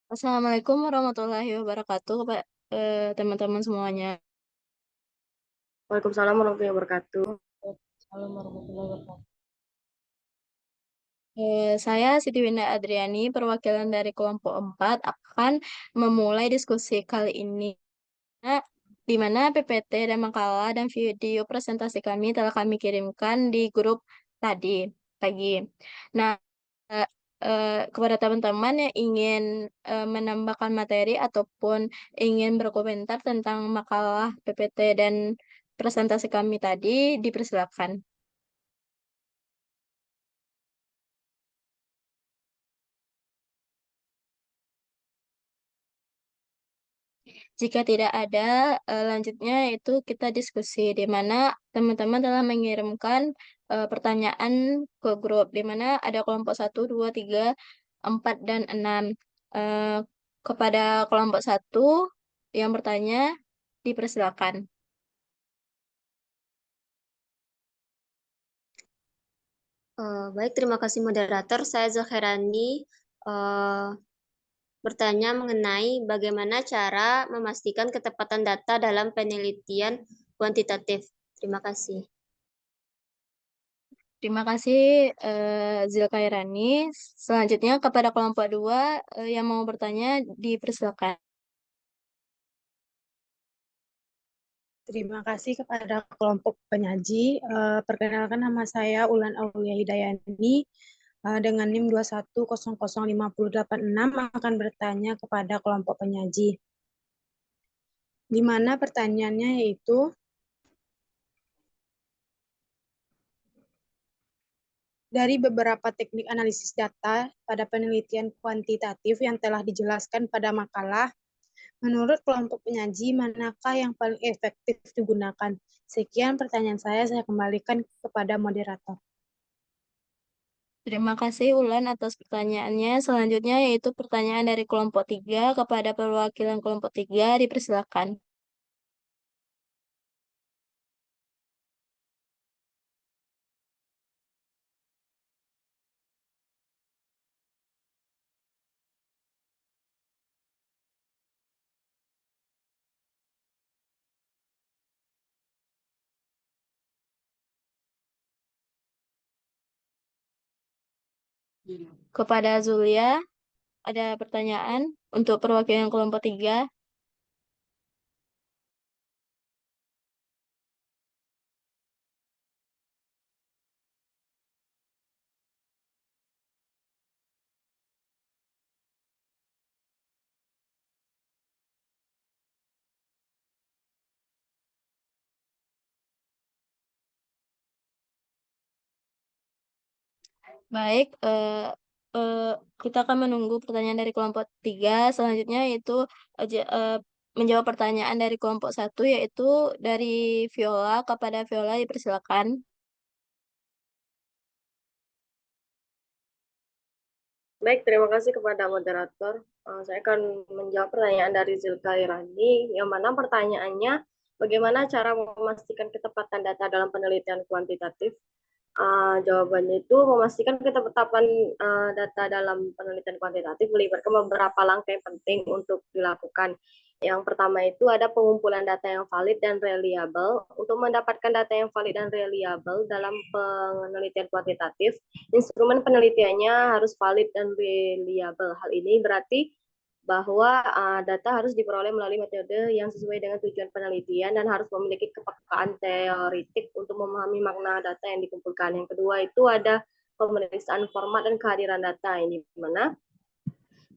Assalamualaikum warahmatullahi wabarakatuh, teman-teman semuanya. Waalaikumsalam warahmatullahi wabarakatuh. Assalamualaikum warahmatullahi wabarakatuh. Saya Siti Winda Adriani, perwakilan dari kelompok 4, akan memulai diskusi kali ini, Nah, di mana PPT dan makalah dan video presentasi kami telah kami kirimkan di grup tadi pagi. Nah, eh, kepada teman-teman yang ingin menambahkan materi ataupun ingin berkomentar tentang makalah PPT dan presentasi kami tadi, dipersilakan. Jika tidak ada, lanjutnya itu kita diskusi, di mana teman-teman telah mengirimkan pertanyaan ke grup, di mana ada kelompok 1, 2, 3, 4, dan 6. Eh, Kepada kelompok 1 yang bertanya, dipersilakan. Baik, terima kasih moderator. Saya Zakherani bertanya mengenai bagaimana cara memastikan ketepatan data dalam penelitian kuantitatif. Terima kasih. Terima kasih, Zilkairani. Selanjutnya kepada kelompok 2 yang mau bertanya, dipersilakan. Terima kasih kepada kelompok penyaji. Perkenalkan nama saya Ulan Aulia Hidayani dengan NIM 2100586 akan bertanya kepada kelompok penyaji. Di mana pertanyaannya yaitu dari beberapa teknik analisis data pada penelitian kuantitatif yang telah dijelaskan pada makalah, menurut kelompok penyaji, manakah yang paling efektif digunakan? Sekian pertanyaan saya kembalikan kepada moderator. Terima kasih Ulan atas pertanyaannya. Selanjutnya yaitu pertanyaan dari kelompok 3 kepada perwakilan kelompok 3, dipersilakan. Kepada Zulia, ada pertanyaan untuk perwakilan kelompok 3. Baik, eh, kita akan menunggu pertanyaan dari kelompok 3. Selanjutnya yaitu menjawab pertanyaan dari kelompok 1, yaitu dari Viola. Kepada Viola, dipersilakan. Baik, terima kasih kepada moderator. Saya akan menjawab pertanyaan dari Zilkairani, yang mana pertanyaannya, bagaimana cara memastikan ketepatan data dalam penelitian kuantitatif? Jawabannya itu memastikan ketetapan data dalam penelitian kuantitatif melibatkan beberapa langkah yang penting untuk dilakukan. Yang pertama itu ada pengumpulan data yang valid dan reliable. Untuk mendapatkan data yang valid dan reliable dalam penelitian kuantitatif, instrumen penelitiannya harus valid dan reliable. Hal ini berarti bahwa data harus diperoleh melalui metode yang sesuai dengan tujuan penelitian dan harus memiliki kepekaan teoritik untuk memahami makna data yang dikumpulkan. Yang kedua itu ada pemeriksaan format dan kehadiran data, ini mana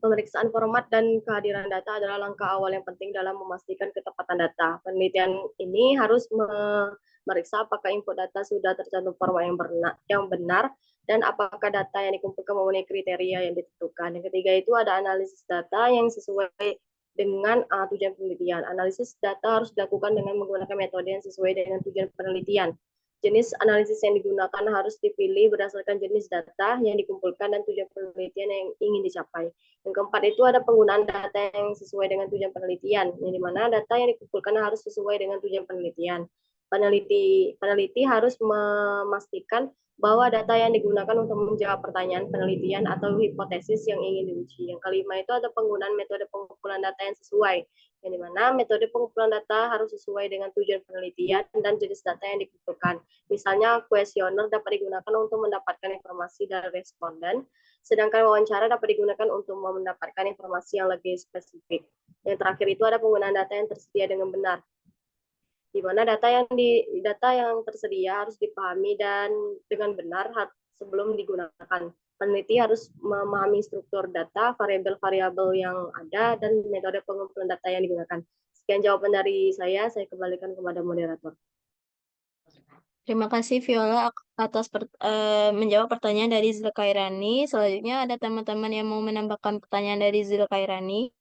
pemeriksaan format dan kehadiran data adalah langkah awal yang penting dalam memastikan ketepatan data. Penelitian ini harus memeriksa apakah input data sudah tercantum format yang benar dan apakah data yang dikumpulkan memenuhi kriteria yang ditentukan. Yang ketiga itu ada analisis data yang sesuai dengan tujuan penelitian. Analisis data harus dilakukan dengan menggunakan metode yang sesuai dengan tujuan penelitian. Jenis analisis yang digunakan harus dipilih berdasarkan jenis data yang dikumpulkan dan tujuan penelitian yang ingin dicapai. Yang keempat itu ada penggunaan data yang sesuai dengan tujuan penelitian, yang dimana data yang dikumpulkan harus sesuai dengan tujuan penelitian. peneliti harus memastikan bahwa data yang digunakan untuk menjawab pertanyaan penelitian atau hipotesis yang ingin diuji. Yang kelima itu ada penggunaan metode pengumpulan data yang sesuai, yang dimana metode pengumpulan data harus sesuai dengan tujuan penelitian dan jenis data yang dikumpulkan. Misalnya, kuesioner dapat digunakan untuk mendapatkan informasi dari responden, sedangkan wawancara dapat digunakan untuk mendapatkan informasi yang lebih spesifik. Yang terakhir itu ada penggunaan data yang tersedia dengan benar, di mana data yang tersedia harus dipahami dan dengan benar sebelum digunakan. Peneliti harus memahami struktur data, variabel-variabel yang ada, dan metode pengumpulan data yang digunakan. Sekian jawaban dari saya kembalikan kepada moderator. Terima kasih Viola atas menjawab pertanyaan dari Zulkairani. Selanjutnya ada teman-teman yang mau menambahkan pertanyaan dari Zulkairani.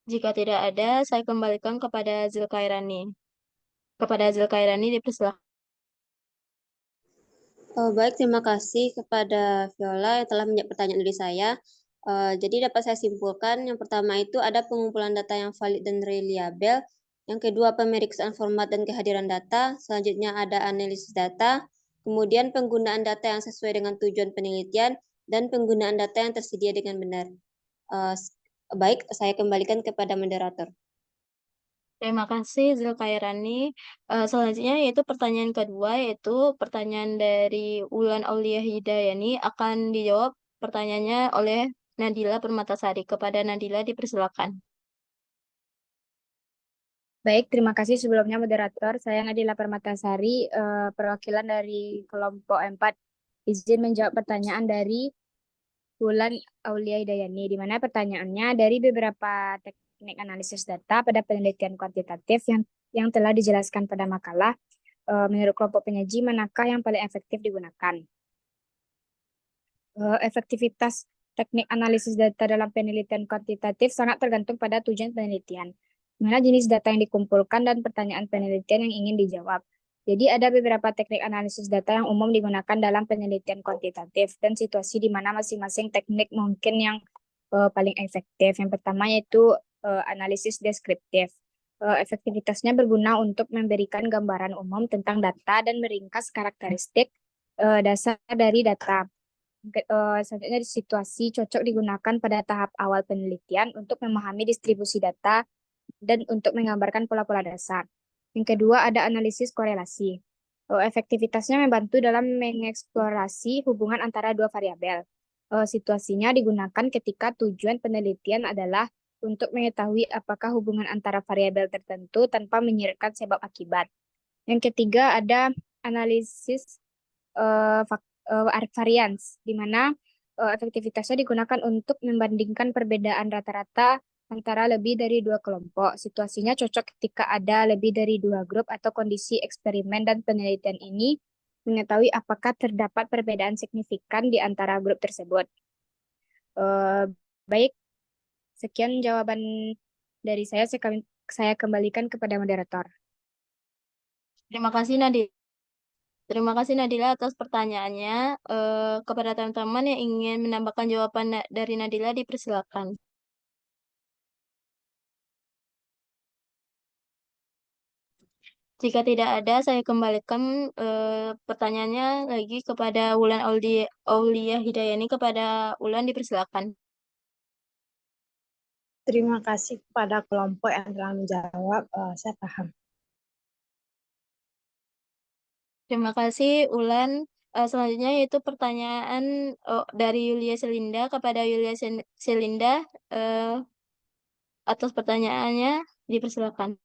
Jika tidak ada, saya kembalikan kepada Zulkairani. Kepada Zulkairani dipersilakan. Baik, terima kasih kepada Viola yang telah menjawab pertanyaan dari saya. Jadi dapat saya simpulkan, yang pertama itu ada pengumpulan data yang valid dan reliable. Yang kedua, pemeriksaan format dan kehadiran data. Selanjutnya ada analisis data. Kemudian penggunaan data yang sesuai dengan tujuan penelitian dan penggunaan data yang tersedia dengan benar. Baik, saya kembalikan kepada moderator. Terima kasih Zulkairani. Selanjutnya yaitu pertanyaan kedua, yaitu pertanyaan dari Ulan Aulia Hidayani, akan dijawab pertanyaannya oleh Nadila Permatasari. Kepada Nadila dipersilakan. Baik, terima kasih sebelumnya moderator. Saya Nadila Permatasari, perwakilan dari kelompok 4, izin menjawab pertanyaan dari Wulan Aulia Hidayani, di mana pertanyaannya dari beberapa teknik analisis data pada penelitian kuantitatif yang telah dijelaskan pada makalah, menurut kelompok penyaji manakah yang paling efektif digunakan? Efektivitas teknik analisis data dalam penelitian kuantitatif sangat tergantung pada tujuan penelitian, mana jenis data yang dikumpulkan dan pertanyaan penelitian yang ingin dijawab. Jadi ada beberapa teknik analisis data yang umum digunakan dalam penelitian kuantitatif dan situasi di mana masing-masing teknik mungkin yang paling efektif. Yang pertama yaitu analisis deskriptif. Efektivitasnya berguna untuk memberikan gambaran umum tentang data dan meringkas karakteristik dasar dari data. Selanjutnya situasi cocok digunakan pada tahap awal penelitian untuk memahami distribusi data dan untuk menggambarkan pola-pola dasar. Yang kedua ada analisis korelasi. Efektivitasnya membantu dalam mengeksplorasi hubungan antara dua variabel. Situasinya digunakan ketika tujuan penelitian adalah untuk mengetahui apakah hubungan antara variabel tertentu tanpa menyiratkan sebab akibat. Yang ketiga ada analisis variance, di mana efektivitasnya digunakan untuk membandingkan perbedaan rata-rata antara lebih dari dua kelompok. Situasinya cocok ketika ada lebih dari dua grup atau kondisi eksperimen dan penelitian ini mengetahui apakah terdapat perbedaan signifikan di antara grup tersebut. Baik, sekian jawaban dari saya. Saya kembalikan kepada moderator. Terima kasih Nadila. Terima kasih Nadila atas pertanyaannya. Kepada teman-teman yang ingin menambahkan jawaban dari Nadila dipersilakan. Jika tidak ada, saya kembalikan pertanyaannya lagi kepada Wulan Aulia Hidayani. Kepada Wulan dipersilakan. Terima kasih kepada kelompok yang telah menjawab. Saya paham. Terima kasih Ulan. Selanjutnya yaitu pertanyaan dari Yulia Selinda. Kepada Yulia Selinda, atas pertanyaannya dipersilakan.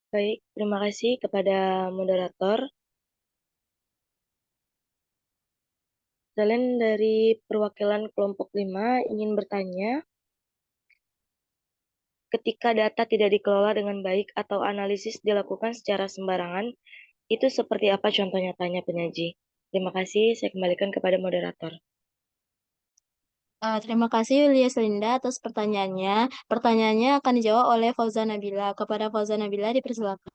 Baik, terima kasih kepada moderator. Selain dari perwakilan kelompok 5 ingin bertanya, ketika data tidak dikelola dengan baik atau analisis dilakukan secara sembarangan, itu seperti apa contoh nyatanya penyaji? Terima kasih, saya kembalikan kepada moderator. Terima kasih Yulia Selinda atas pertanyaannya. Pertanyaannya akan dijawab oleh Fauza Nabila. Kepada Fauza Nabila dipersilakan.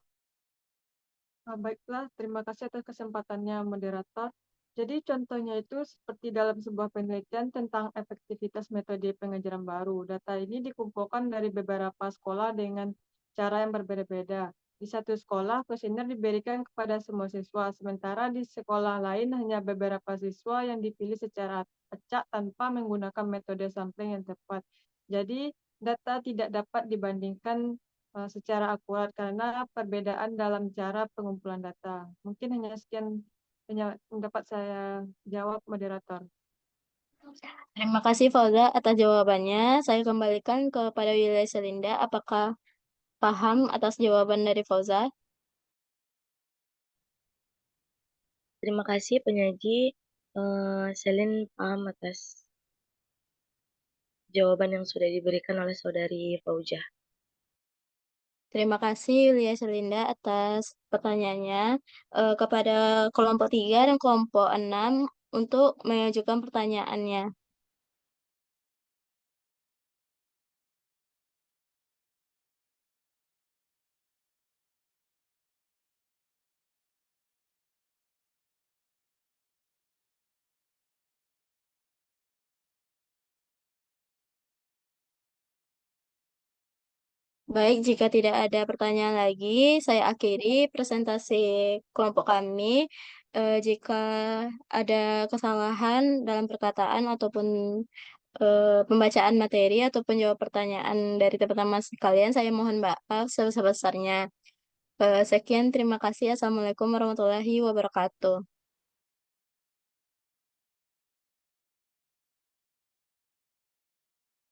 Baiklah, terima kasih atas kesempatannya, moderator. Jadi contohnya itu seperti dalam sebuah penelitian tentang efektivitas metode pengajaran baru. Data ini dikumpulkan dari beberapa sekolah dengan cara yang berbeda-beda. Di satu sekolah, kuesioner diberikan kepada semua siswa, sementara di sekolah lain hanya beberapa siswa yang dipilih secara acak tanpa menggunakan metode sampling yang tepat. Jadi, data tidak dapat dibandingkan secara akurat karena perbedaan dalam cara pengumpulan data. Mungkin hanya sekian yang dapat saya jawab, moderator. Terima kasih Fauza atas jawabannya. Saya kembalikan kepada Yulia Selinda. Apakah paham atas jawaban dari Fauza? Terima kasih penyaji. Selin paham atas jawaban yang sudah diberikan oleh saudari Fauja. Terima kasih Yulia Selinda atas pertanyaannya. Kepada kelompok 3 dan kelompok 6 untuk mengajukan pertanyaannya. Baik, jika tidak ada pertanyaan lagi, saya akhiri presentasi kelompok kami. Jika ada kesalahan dalam perkataan ataupun pembacaan materi ataupun jawab pertanyaan dari teman-teman sekalian, saya mohon maaf sebesar-besarnya. Sekian, terima kasih. Assalamualaikum warahmatullahi wabarakatuh.